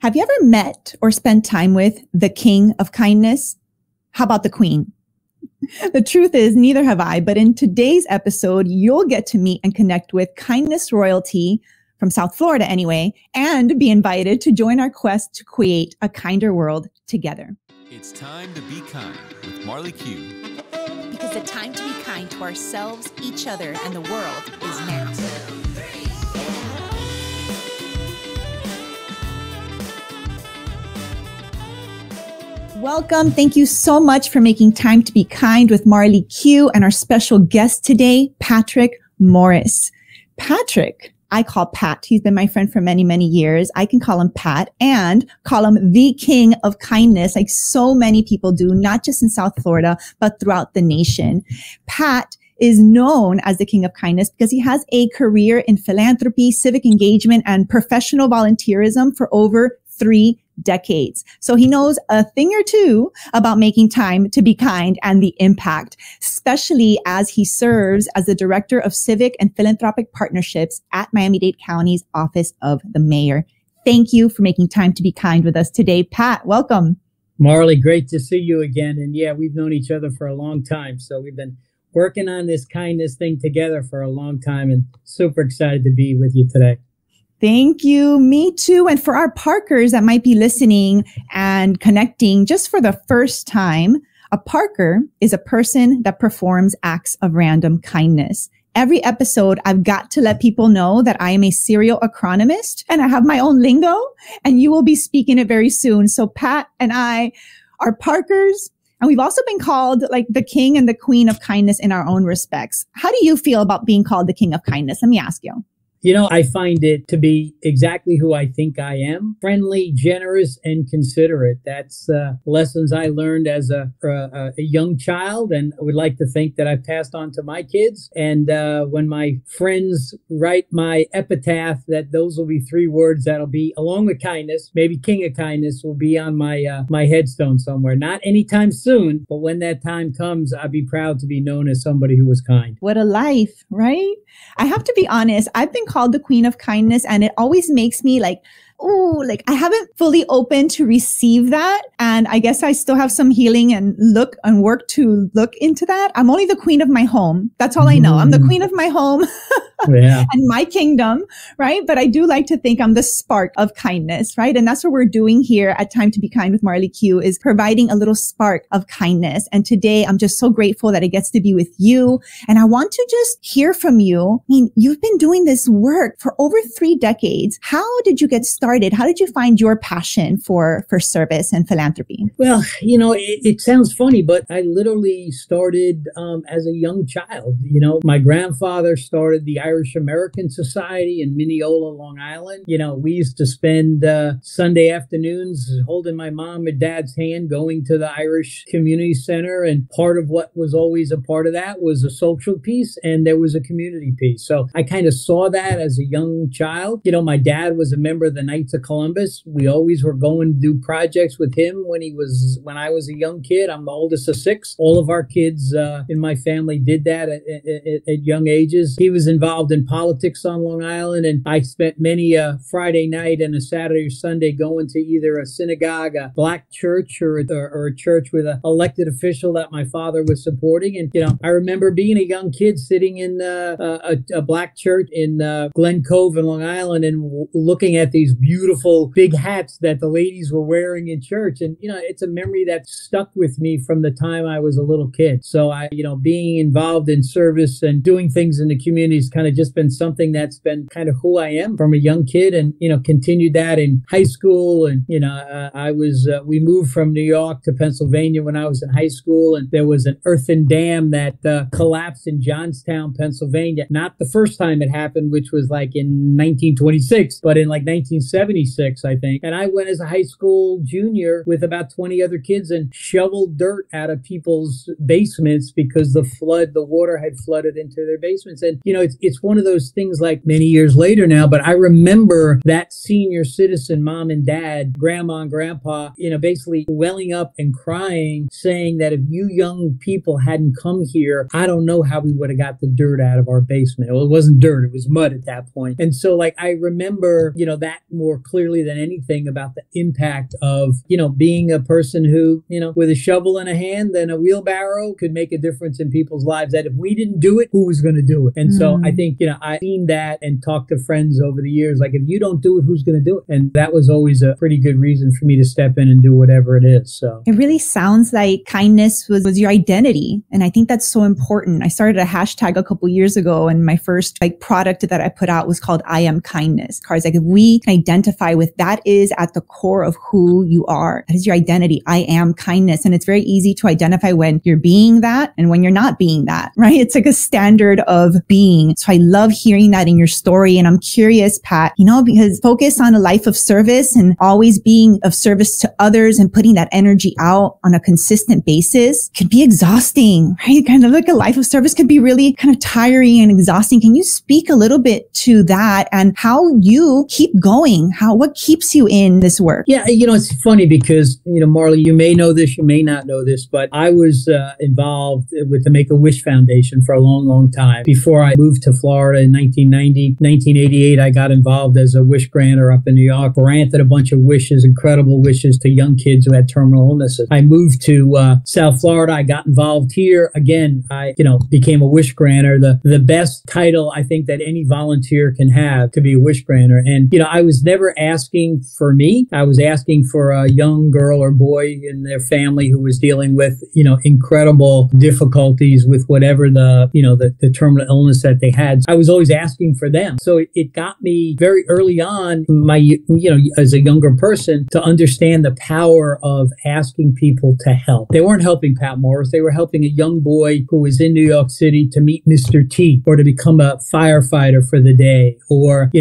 Have you ever met or spent time with the king of kindness? How about the queen? The truth is, neither have I, but in today's episode, you'll get to meet and connect with kindness royalty from South Florida anyway, and be invited to join our quest to create a kinder world together. It's time to be kind with Marley Q. Because the time to be kind to ourselves, each other, and the world is now. Welcome. Thank you so much for making time to be kind with Marley Q and our special guest today, Patrick Morris. Patrick, I call Pat. He's been my friend for many, many years. I can call him Pat and call him the king of kindness, like so many people do, not just in South Florida, but throughout the nation. Pat is known as the king of kindness because he has a career in philanthropy, civic engagement, and professional volunteerism for over 3 decades. So he knows a thing or two about making time to be kind and the impact, especially as he serves as the director of civic and philanthropic partnerships at Miami-Dade County's Office of the Mayor. Thank you for making time to be kind with us today. Pat, welcome. Marley, great to see you again. And yeah, we've known each other for a long time. So we've been working on this kindness thing together for a long time and super excited to be with you today. Thank you. Me too. And for our Parkers that might be listening and connecting just for the first time, a Parker is a person that performs acts of random kindness. Every episode, I've got to let people know that I am a serial acronomist and I have my own lingo, and you will be speaking it very soon. So Pat and I are Parkers, and we've also been called like the king and the queen of kindness in our own respects. How do you feel about being called the king of kindness? Let me ask you. You know, I find it to be exactly who I think I am. Friendly, generous, and considerate. That's lessons I learned as a young child, and I would like to think that I've passed on to my kids. And when my friends write my epitaph, that those will be 3 words that'll be, along with kindness, maybe king of kindness, will be on my headstone somewhere. Not anytime soon, but when that time comes, I'd be proud to be known as somebody who was kind. What a life, right? I have to be honest. I've been called the queen of kindness, and it always makes me like, oh, like I haven't fully opened to receive that. And I guess I still have some healing and work to look into that. I'm only the queen of my home. That's all I know. I'm the queen of my home and my kingdom, right? But I do like to think I'm the spark of kindness, right? And that's what we're doing here at Time to Be Kind with Marley Q, is providing a little spark of kindness. And today I'm just so grateful that it gets to be with you. And I want to just hear from you. I mean, you've been doing this work for over 3 decades. How did you get started? How did you find your passion for service and philanthropy? Well, you know, it sounds funny, but I literally started as a young child. You know, my grandfather started the Irish American Society in Mineola, Long Island. You know, we used to spend Sunday afternoons holding my mom and dad's hand, going to the Irish Community Center. And part of what was always a part of that was a social piece, and there was a community piece. So I kind of saw that as a young child. You know, my dad was a member of the Knights of Columbus. We always were going to do projects with him when I was a young kid. I'm the oldest of 6. All of our kids in my family did that at young ages. He was involved in politics on Long Island, and I spent many a Friday night and a Saturday or Sunday going to either a synagogue, a black church, or a church with an elected official that my father was supporting. And, you know, I remember being a young kid sitting in a black church in Glen Cove in Long Island and looking at these beautiful big hats that the ladies were wearing in church. And, you know, it's a memory that stuck with me from the time I was a little kid. So being involved in service and doing things in the community has kind of just been something that's been kind of who I am from a young kid, and, you know, continued that in high school. And, you know, we moved from New York to Pennsylvania when I was in high school, and there was an earthen dam that collapsed in Johnstown, Pennsylvania. Not the first time it happened, which was like in 1926, but in like 1976, I think. And I went as a high school junior with about 20 other kids and shoveled dirt out of people's basements because the water had flooded into their basements. And, you know, it's it's one of those things like many years later now, but I remember that senior citizen mom and dad, grandma and grandpa, basically welling up and crying, saying that if you young people hadn't come here, I don't know how we would have got the dirt out of our basement. Well, it wasn't dirt, it was mud at that point. And so like I remember, that more clearly than anything about the impact of, being a person who, with a shovel in a hand and a wheelbarrow could make a difference in people's lives, that if we didn't do it, who was going to do it? And so I think, I've seen that and talked to friends over the years, like if you don't do it, who's going to do it? And that was always a pretty good reason for me to step in and do whatever it is. So it really sounds like kindness was your identity. And I think that's so important. I started a hashtag a couple years ago, and my first product that I put out was called I Am Kindness. Cards like if we can identify with that is at the core of who you are. That is your identity. I am kindness. And it's very easy to identify when you're being that and when you're not being that, right? It's like a standard of being. So I love hearing that in your story. And I'm curious, Pat, because focus on a life of service and always being of service to others and putting that energy out on a consistent basis can be exhausting, right? Kind of like a life of service could be really kind of tiring and exhausting. Can you speak a little bit to that and how you keep going? What keeps you in this work? Yeah, it's funny because, Marley, you may know this, you may not know this, but I was involved with the Make-A-Wish Foundation for a long, long time. Before I moved to Florida in 1990, 1988, I got involved as a wish granter up in New York, granted a bunch of wishes, incredible wishes to young kids who had terminal illnesses. I moved to South Florida. I got involved here. Again, I, became a wish granter, the best title I think that any volunteer can have, to be a wish granter. And, I was never asking for me. I was asking for a young girl or boy in their family who was dealing with, incredible difficulties with whatever the terminal illness that they had. I was always asking for them. So it got me very early on, as a younger person, to understand the power of asking people to help. They weren't helping Pat Morris. They were helping a young boy who was in New York City to meet Mr. T or to become a firefighter for the day. Or,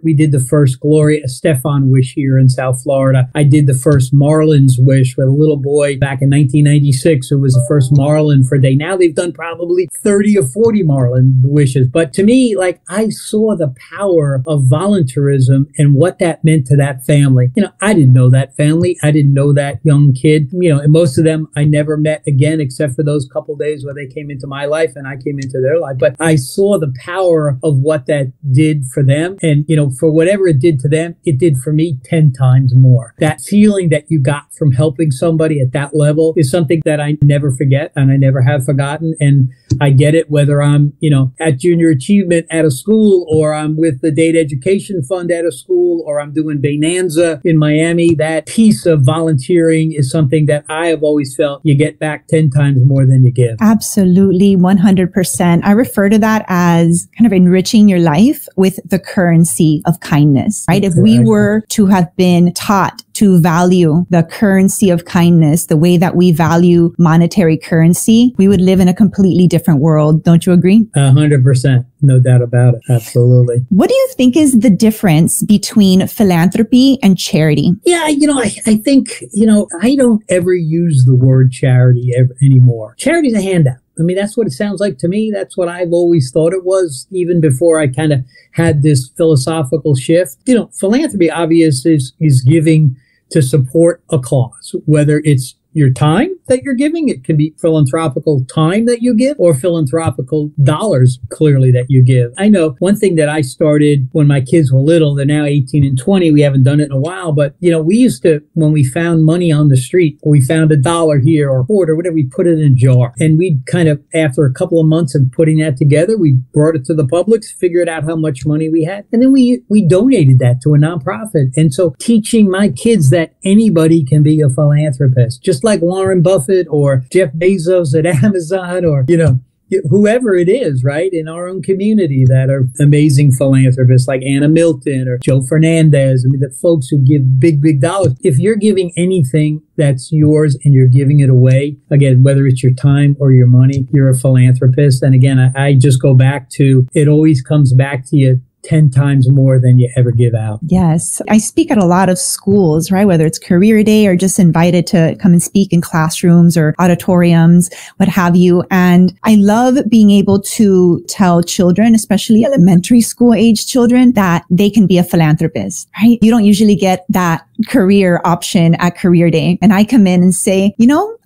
we did the first Gloria Estefan wish here in South Florida. I did the first Marlins wish with a little boy back in 1996 who was the first Marlin for a day. Now they've done probably 30 or 40 Marlin wishes. But to me, I saw the power of volunteerism and what that meant to that family. I didn't know that family. I didn't know that young kid. And most of them I never met again, except for those couple days where they came into my life and I came into their life. But I saw the power of what that did for them. And, for whatever it did to them, it did for me 10 times more. That feeling that you got from helping somebody at that level is something that I never forget and I never have forgotten. And I get it whether I'm, at junior achievement at a school, or I'm with the Date Education Fund at a school, or I'm doing Bonanza in Miami. That piece of volunteering is something that I have always felt you get back 10 times more than you give. Absolutely, 100%. I refer to that as kind of enriching your life with the currency of kindness, right? If we were to have been taught to value the currency of kindness the way that we value monetary currency, we would live in a completely different world. Don't you agree? 100%. No doubt about it. Absolutely. What do you think is the difference between philanthropy and charity? Yeah, I think, I don't ever use the word charity anymore. Charity's a handout. I mean, that's what it sounds like to me. That's what I've always thought it was, even before I kind of had this philosophical shift. Philanthropy, obviously, is giving to support a cause, whether it's your time that you're giving. It can be philanthropical time that you give or philanthropical dollars, clearly, that you give. I know one thing that I started when my kids were little, they're now 18 and 20. We haven't done it in a while, but, we used to, when we found money on the street, or we found $1 here or a quarter, whatever, we put it in a jar. And we'd kind of, after a couple of months of putting that together, we brought it to the Publix, figured out how much money we had, and then we donated that to a nonprofit. And so teaching my kids that anybody can be a philanthropist, just like Warren Buffett or Jeff Bezos at Amazon, or, whoever it is, right, in our own community that are amazing philanthropists like Anna Milton or Joe Fernandez. I mean, the folks who give big, big dollars. If you're giving anything that's yours and you're giving it away, again, whether it's your time or your money, you're a philanthropist. And again, I just go back to, it always comes back to you 10 times more than you ever give out. Yes. I speak at a lot of schools, right? Whether it's career day or just invited to come and speak in classrooms or auditoriums, what have you. And I love being able to tell children, especially elementary school age children, that they can be a philanthropist, right? You don't usually get that career option at career day. And I come in and say,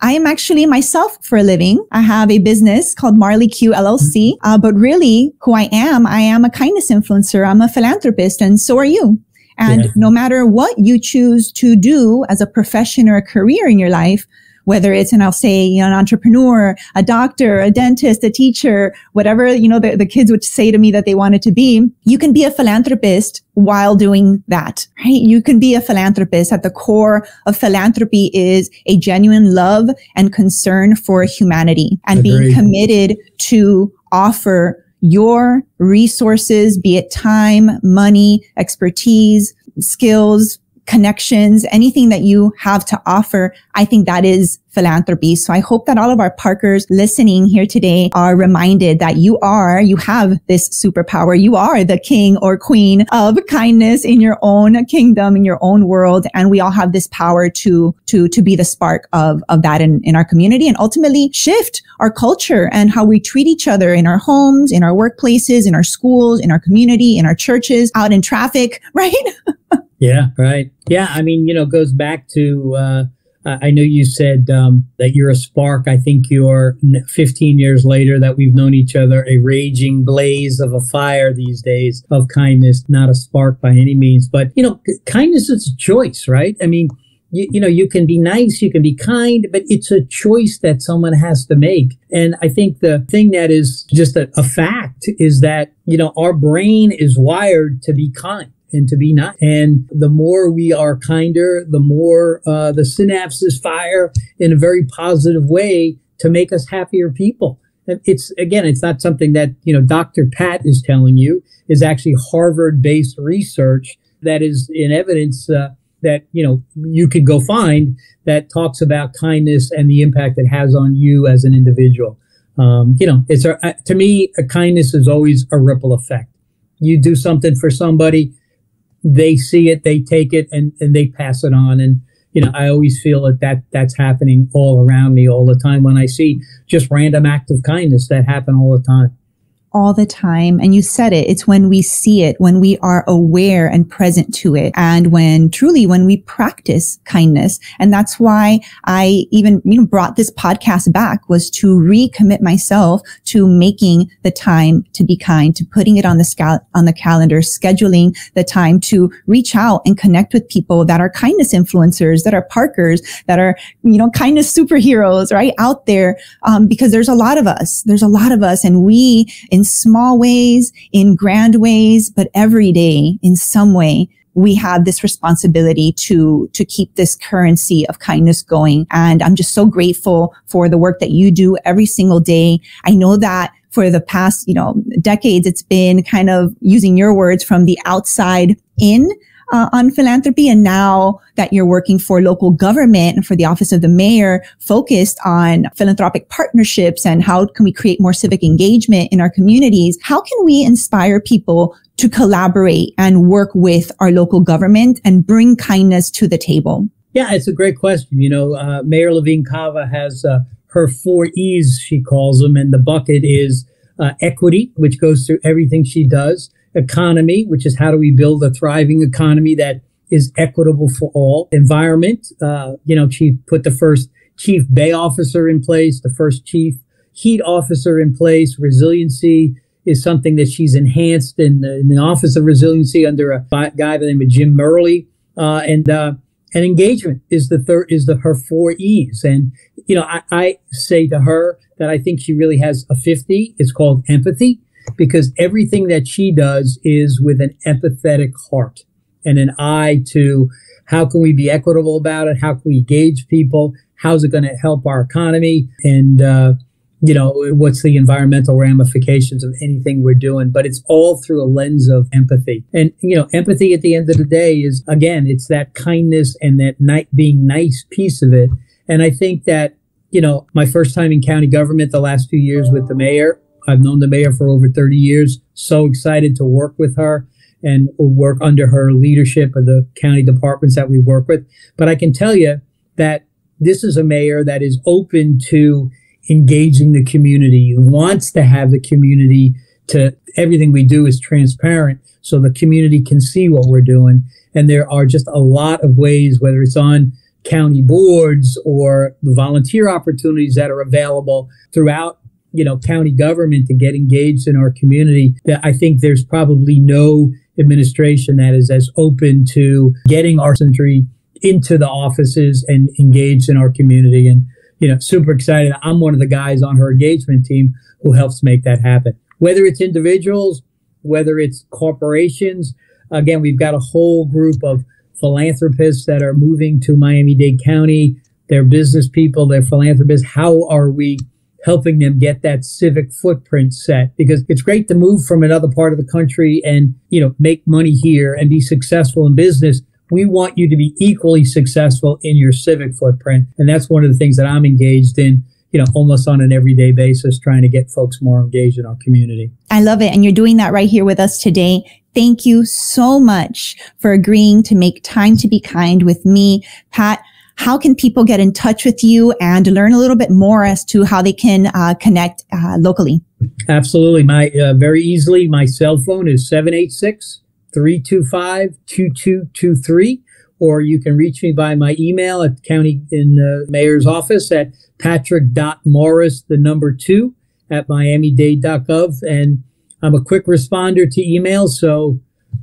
I am actually myself for a living. I have a business called Marley Q LLC. But really who I am a kindness influencer. I'm a philanthropist, and so are you. And no matter what you choose to do as a profession or a career in your life, whether it's, and I'll say, an entrepreneur, a doctor, a dentist, a teacher, whatever, the kids would say to me that they wanted to be, you can be a philanthropist while doing that, right? You can be a philanthropist. At the core of philanthropy is a genuine love and concern for humanity and being committed to offer your resources, be it time, money, expertise, skills, connections, anything that you have to offer. I think that is philanthropy. So I hope that all of our Parkers listening here today are reminded that you have this superpower. You are the king or queen of kindness in your own kingdom, in your own world. And we all have this power to be the spark of that in our community and ultimately shift our culture and how we treat each other in our homes, in our workplaces, in our schools, in our community, in our churches, out in traffic, right? Yeah, right. Yeah. I mean, it goes back to, I know you said that you're a spark. I think you're 15 years later that we've known each other, a raging blaze of a fire these days of kindness, not a spark by any means. But, kindness is a choice, right? I mean, you can be nice, you can be kind, but it's a choice that someone has to make. And I think the thing that is just a fact is that, our brain is wired to be kind and to be nice. And the more we are kinder, the more the synapses fire in a very positive way to make us happier people. And it's not something that, Dr. Pat is telling you. Is actually Harvard-based research that is in evidence that, you could go find that talks about kindness and the impact it has on you as an individual. To me, a kindness is always a ripple effect. You do something for somebody, they see it, they take it, and they pass it on. And, I always feel that's happening all around me all the time when I see just random acts of kindness that happen all the time. All the time. And you said it, it's when we see it, when we are aware and present to it, and when we practice kindness. And that's why I even, brought this podcast back, was to recommit myself to making the time to be kind, to putting it on the calendar, scheduling the time to reach out and connect with people that are kindness influencers, that are Parkers, that are, kindness superheroes, right out there. Because there's a lot of us, and we, in small ways, in grand ways, but every day in some way, we have this responsibility to keep this currency of kindness going. And I'm just so grateful for the work that you do every single day. I know that for the past, decades, it's been kind of, using your words, from the outside in, on philanthropy. And now that you're working for local government and for the office of the mayor, focused on philanthropic partnerships and how can we create more civic engagement in our communities, how can we inspire people to collaborate and work with our local government and bring kindness to the table? Yeah, it's a great question. Mayor Levine Cava has her 4 E's, she calls them, and the bucket is equity, which goes through everything she does. Economy, which is how do we build a thriving economy that is equitable for all. Environment, she put the first chief bay officer in place, the first chief heat officer in place. Resiliency is something that she's enhanced in the Office of Resiliency under a guy by the name of Jim Murley. And engagement is her 4 E's. And, I say to her that I think she really has a 50. It's called empathy. Because everything that she does is with an empathetic heart and an eye to how can we be equitable about it? How can we engage people? How's it going to help our economy? And, what's the environmental ramifications of anything we're doing? But it's all through a lens of empathy. And, empathy at the end of the day is, again, it's that kindness and that being nice piece of it. And I think that, my first time in county government, the last few years with the mayor, I've known the mayor for over 30 years. So excited to work with her. and work under her leadership of the county departments that we work with. But I can tell you that this is a mayor that is open to engaging the community, who wants to have the community to everything we do is transparent so the community can see what we're doing. And there are just a lot of ways, whether it's on county boards or the volunteer opportunities that are available throughout, county government to get engaged in our community, that I think there's probably no administration that is as open to getting our country into the offices and engaged in our community. And, super excited. I'm one of the guys on her engagement team who helps make that happen. Whether it's individuals, whether it's corporations, again, we've got a whole group of philanthropists that are moving to Miami-Dade County. They're business people, they're philanthropists. How are we helping them get that civic footprint set? Because it's great to move from another part of the country and, make money here and be successful in business. We want you to be equally successful in your civic footprint. And that's one of the things that I'm engaged in, almost on an everyday basis, trying to get folks more engaged in our community. I love it. And you're doing that right here with us today. Thank you so much for agreeing to make time to be kind with me. Pat, how can people get in touch with you and learn a little bit more as to how they can connect locally? Absolutely. Very easily, my cell phone is 786-325-2223, or you can reach me by my email at county in the mayor's office at patrick.morris2 at miamidade.gov. And I'm a quick responder to emails, so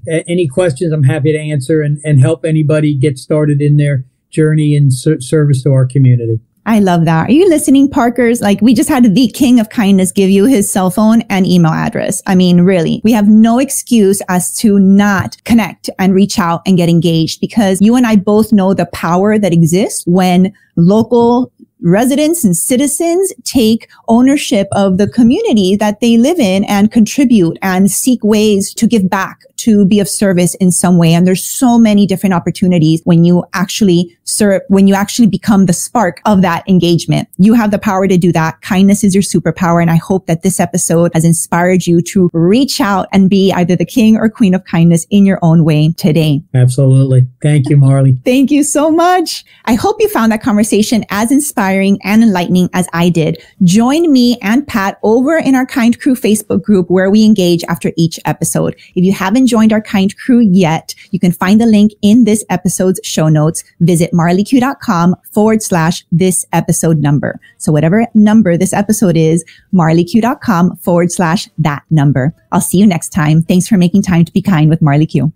any questions I'm happy to answer and help anybody get started in their journey in service to our community. I love that. Are you listening, Parkers? Like, we just had the king of kindness give you his cell phone and email address. I mean, really, we have no excuse as to not connect and reach out and get engaged, because you and I both know the power that exists when local residents and citizens take ownership of the community that they live in and contribute and seek ways to give back, to be of service in some way. And there's so many different opportunities when you actually serve, when you actually become the spark of that engagement. You have the power to do that. Kindness is your superpower. And I hope that this episode has inspired you to reach out and be either the king or queen of kindness in your own way today. Absolutely. Thank you, Marley. Thank you so much. I hope you found that conversation as inspiring and enlightening as I did. Join me and Pat over in our Kind Crew Facebook group, where we engage after each episode. If you haven't joined our Kind Crew yet, you can find the link in this episode's show notes. Visit marleyq.com/this episode number. So whatever number this episode is, marleyq.com/that number. I'll see you next time. Thanks for making time to be kind with Marley Q.